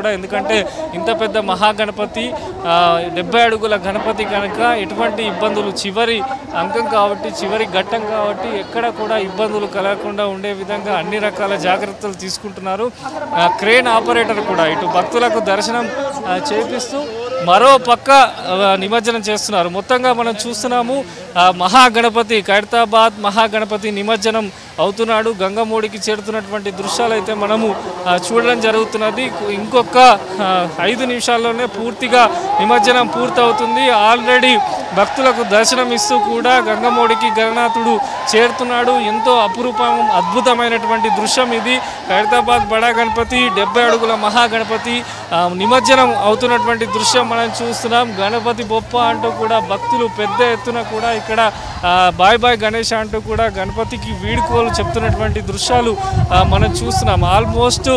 కూడా. ఎందుకంటే ఇంత పెద్ద మహాగణపతి 70 అడుగుల గణపతి కనుక ఎటువంటి ఇబ్బందులు చివరి అంకం కాబట్టి చివరి ఘట్టం కాబట్టి ఎక్కడ కూడా ఇబ్బందులు కలగకుండా ఉండే విధంగా అన్ని రకాల జాగ్రత్తలు తీసుకుంటున్నారు. క్రేన్ ఆపరేటర్ కూడా ఇటు భక్తులకు దర్శనం చేపిస్తూ మరో పక్క నిమజ్జనం చేస్తున్నారు. మొత్తంగా మనం చూస్తున్నాము మహాగణపతి ఖైరతాబాద్ మహాగణపతి నిమజ్జనం అవుతున్నాడు. గంగమోడికి చేరుతున్నటువంటి దృశ్యాలు అయితే మనము చూడడం జరుగుతున్నది. ఇంకొక 5 నిమిషాల్లోనే పూర్తిగా నిమజ్జనం పూర్తవుతుంది. ఆల్రెడీ భక్తులకు దర్శనం ఇస్తూ కూడా గంగమోడికి గణనాథుడు చేరుతున్నాడు. ఎంతో అద్భుతమైనటువంటి దృశ్యం ఇది. ఖైరతాబాద్ బడా గణపతి 70 అడుగుల మహాగణపతి నిమజ్జనం అవుతున్నటువంటి దృశ్యం మనం చూస్తున్నాం. గణపతి బొప్ప అంటూ కూడా భక్తులు పెద్ద ఎత్తున కూడా ఇక్కడ బాయ్ బాయ్ గణేష్ అంటూ కూడా గణపతికి వీడుకోలు చెప్తున్నటువంటి దృశ్యాలు మనం చూస్తున్నాం. ఆల్మోస్ట్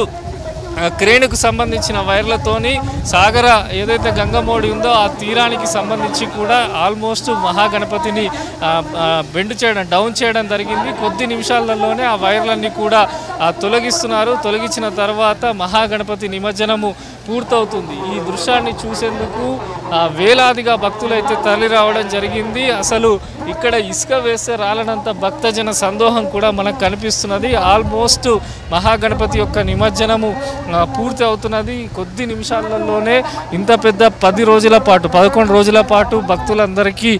క్రేన్కు సంబంధించిన వైర్లతోని సాగర ఏదైతే గంగమోడి ఉందో ఆ తీరానికి సంబంధించి కూడా ఆల్మోస్ట్ మహాగణపతిని డౌన్ చేయడం జరిగింది. కొద్ది నిమిషాలలోనే ఆ వైర్లన్నీ కూడా తొలగిస్తున్నారు. తొలగించిన తర్వాత మహాగణపతి నిమజ్జనము పూర్తవుతుంది. ఈ దృశ్యాన్ని చూసేందుకు వేలాదిగా భక్తులు అయితే తరలి రావడం జరిగింది. అసలు ఇక్కడ ఇసుక వేస్తే రాలనంత భక్తజన సందోహం కూడా మనకు కనిపిస్తున్నది. ఆల్మోస్ట్ మహాగణపతి యొక్క నిమజ్జనము పూర్తి అవుతున్నది. కొద్ది నిమిషాలలోనే ఇంత పెద్ద 10 రోజుల పాటు 11 రోజుల పాటు భక్తులందరికీ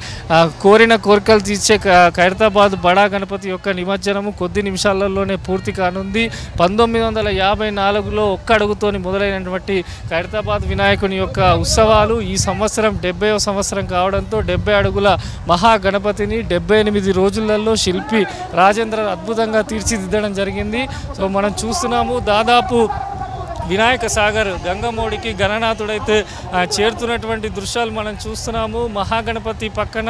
కోరిన కోరికలు తీర్చే ఖైరతాబాద్ బడా గణపతి యొక్క నిమజ్జనము కొద్ది నిమిషాలలోనే పూర్తి కానుంది. 1954లో ఒక్క అడుగుతోని మొదలైనటువంటి ఖైరతాబాద్ వినాయకుని యొక్క ఉత్సవాలు ఈ సంవత్సరం 70వ సంవత్సరం కావడంతో 70 అడుగుల మహాగణపతిని 78 రోజులలో శిల్పి రాజేంద్ర అద్భుతంగా తీర్చిదిద్దడం జరిగింది. సో మనం చూస్తున్నాము దాదాపు వినాయక సాగర్ గంగమోడికి గణనాథుడైతే చేరుతున్నటువంటి దృశ్యాలు మనం చూస్తున్నాము. మహాగణపతి పక్కన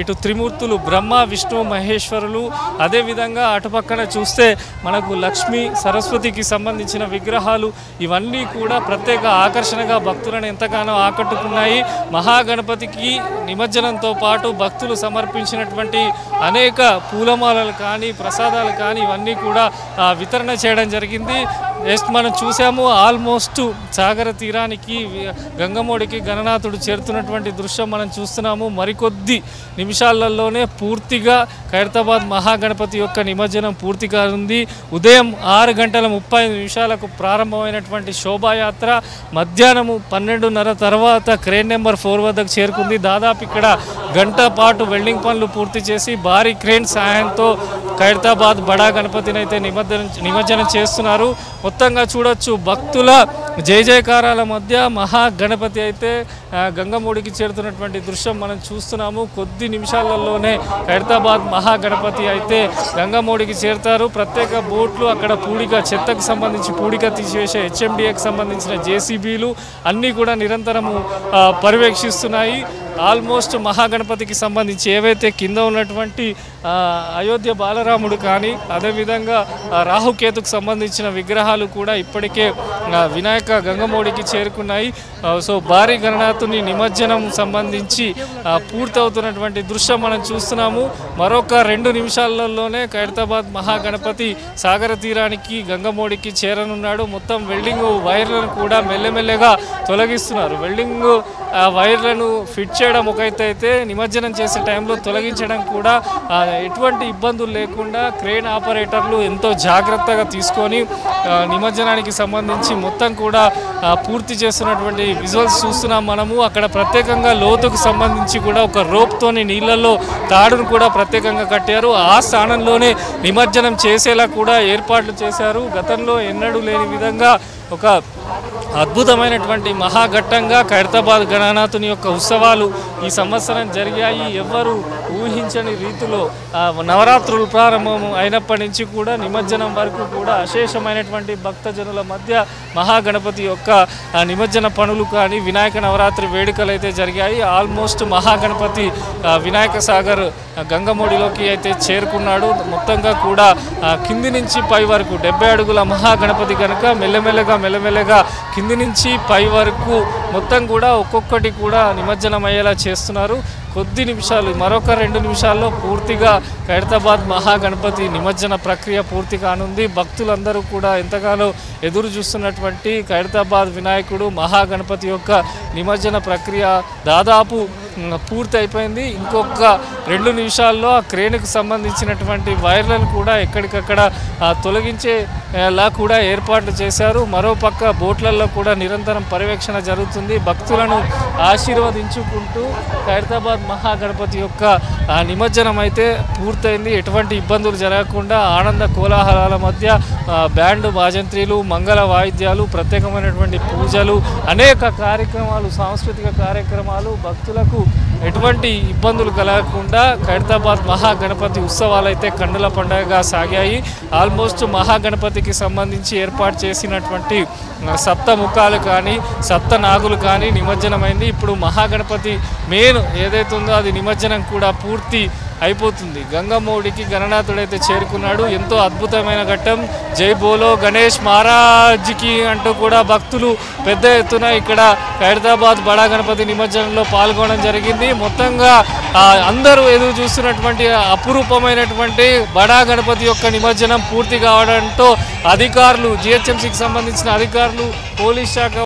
ఇటు త్రిమూర్తులు బ్రహ్మ విష్ణు మహేశ్వరులు, అదేవిధంగా అటుపక్కన చూస్తే మనకు లక్ష్మి సరస్వతికి సంబంధించిన విగ్రహాలు ఇవన్నీ కూడా ప్రత్యేక ఆకర్షణగా భక్తులను ఎంతగానో ఆకట్టుకున్నాయి. మహాగణపతికి నిమజ్జనంతో పాటు భక్తులు సమర్పించినటువంటి అనేక పూలమాలలు కానీ ప్రసాదాలు కానీ ఇవన్నీ కూడా వితరణ చేయడం జరిగింది. నెక్స్ట్ మనం చూసాము ఆల్మోస్ట్ సాగర తీరానికి గంగమోడికి గణనాథుడు చేరుతున్నటువంటి దృశ్యం మనం చూస్తున్నాము. మరికొద్ది నిమిషాలలోనే పూర్తిగా ఖైరతాబాద్ మహాగణపతి యొక్క నిమజ్జనం పూర్తి కానుంది. ఉదయం 6:35 ప్రారంభమైనటువంటి శోభాయాత్ర మధ్యాహ్నము 12:30 తర్వాత క్రేన్ నెంబర్ 4 వద్దకు చేరుకుంది. దాదాపు ఇక్కడ గంట పాటు వెల్డింగ్ పనులు పూర్తి చేసి భారీ క్రేన్ సహాయంతో ఖైరతాబాద్ బడా గణపతిని అయితే నిమజ్జనం చేస్తున్నారు. మొత్తంగా చూడొచ్చు భక్తుల జయ జయకారాల మధ్య మహాగణపతి అయితే గంగమోడికి చేరుతున్నటువంటి దృశ్యం మనం చూస్తున్నాము. కొద్ది నిమిషాలలోనే ఖైరతాబాద్ మహాగణపతి అయితే గంగమోడికి చేరుతారు. ప్రత్యేక బోట్లు అక్కడ చెత్తకు సంబంధించి పూడిక తీసివేసే HMDAకి సంబంధించిన JCBలు అన్నీ కూడా నిరంతరము పర్యవేక్షిస్తున్నాయి. ఆల్మోస్ట్ మహాగణపతికి సంబంధించి ఏవైతే కింద ఉన్నటువంటి అయోధ్య బాలరాముడు కానీ అదేవిధంగా రాహుకేతుకు సంబంధించిన విగ్రహాలు కూడా ఇప్పటికే వినాయక గంగమోడికి చేరుకున్నాయి. సో భారీ గణనాథుని నిమజ్జనం సంబంధించి పూర్తవుతున్నటువంటి దృశ్యం మనం చూస్తున్నాము. మరొక 2 నిమిషాలలోనే ఖైరతాబాద్ మహాగణపతి సాగర తీరానికి గంగమోడికి చేరనున్నాడు. మొత్తం వెల్డింగ్ వైర్లను కూడా మెల్లమెల్లగా తొలగిస్తున్నారు. వెల్డింగ్ వైర్లను ఫిట్ చేయడం ఒకైతే నిమజ్జనం చేసే టైంలో తొలగించడం కూడా ఎటువంటి ఇబ్బందులు లేకుండా క్రేన్ ఆపరేటర్లు ఎంతో జాగ్రత్తగా తీసుకొని నిమజ్జనానికి సంబంధించి మొత్తం కూడా పూర్తి చేస్తున్నటువంటి విజువల్స్ చూస్తున్నాం మనము. అక్కడ ప్రత్యేకంగా లోతుకు సంబంధించి కూడా ఒక రోప్తోని నీళ్ళల్లో తాడును కూడా ప్రత్యేకంగా కట్టారు. ఆ స్థానంలోనే నిమజ్జనం చేసేలా కూడా ఏర్పాట్లు చేశారు. గతంలో ఎన్నడూ లేని విధంగా ఒక అద్భుతమైనటువంటి మహాఘట్టంగా ఖైరతాబాద్ గణనాథుని యొక్క ఉత్సవాలు ఈ సంవత్సరం జరిగాయి. ఎవ్వరు ఊహించని రీతిలో నవరాత్రులు ప్రారంభం అయినప్పటి నుంచి కూడా నిమజ్జనం వరకు కూడా అశేషమైనటువంటి భక్తజనుల మధ్య మహాగణపతి యొక్క నిమజ్జన పనులు కానీ వినాయక నవరాత్రి వేడుకలు అయితే జరిగాయి. ఆల్మోస్ట్ మహాగణపతి వినాయక సాగర్ గంగమోడిలోకి అయితే చేరుకున్నాడు. మొత్తంగా కూడా కింది నుంచి పై వరకు 70 అడుగుల మహాగణపతి కనుక మెల్లమెల్లగా కింది నుంచి పై వరకు మొత్తం కూడా ఒక్కొక్కటి కూడా నిమజ్జనమయ్యేలా చేస్తున్నారు. కొద్ది నిమిషాలు, మరొక 2 నిమిషాల్లో పూర్తిగా ఖైరతాబాద్ మహాగణపతి నిమజ్జన ప్రక్రియ పూర్తి కానుంది. భక్తులందరూ కూడా ఎంతగానో ఎదురు చూస్తున్నటువంటి ఖైరతాబాద్ వినాయకుడు మహాగణపతి యొక్క నిమజ్జన ప్రక్రియ దాదాపు పూర్తి అయిపోయింది. ఇంకొక 2 నిమిషాల్లో ఆ క్రేన్కు సంబంధించినటువంటి వైర్లను కూడా ఎక్కడికక్కడ తొలగించేలా కూడా ఏర్పాట్లు చేశారు. మరోపక్క బోట్లలో కూడా నిరంతరం పర్యవేక్షణ జరుగుతుంది. భక్తులను ఆశీర్వదించుకుంటూ ఖైరతాబాద్ మహాగణపతి యొక్క నిమజ్జనం అయితే పూర్తయింది. ఎటువంటి ఇబ్బందులు జరగకుండా ఆనంద కోలాహలాల మధ్య బ్యాండ్ బాజంత్రీలు, మంగళ వాయిద్యాలు, ప్రత్యేకమైనటువంటి పూజలు, అనేక కార్యక్రమాలు, సాంస్కృతిక కార్యక్రమాలు, భక్తులకు ఎటువంటి ఇబ్బందులు కలగకుండా ఖైరతాబాద్ మహాగణపతి ఉత్సవాలు అయితే కన్నుల పండుగగా సాగాయి. ఆల్మోస్ట్ మహాగణపతికి సంబంధించి ఏర్పాటు చేసినటువంటి సప్త ముఖాలు కానీ సప్త నాగులు కానీ నిమజ్జనమైంది. ఇప్పుడు మహాగణపతి మెయిన్ ఏదైతే ఉందో అది నిమజ్జనం కూడా పూర్తి అయిపోతుంది. గంగమ్మడికి గణనాథుడైతే చేరుకున్నాడు. ఎంతో అద్భుతమైన ఘట్టం. జై బోలో గణేష్ మహారాజ్కి అంటూ కూడా భక్తులు పెద్ద ఎత్తున ఇక్కడ ఖైరతాబాద్ బడా గణపతి నిమజ్జనంలో పాల్గొనడం జరిగింది. మొత్తంగా అందరూ ఎదురు చూస్తున్నటువంటి అపురూపమైనటువంటి బడా గణపతి యొక్క నిమజ్జనం పూర్తి కావడంతో అధికారులు, జిహెచ్ఎంసీకి సంబంధించిన అధికారులు, పోలీస్ శాఖ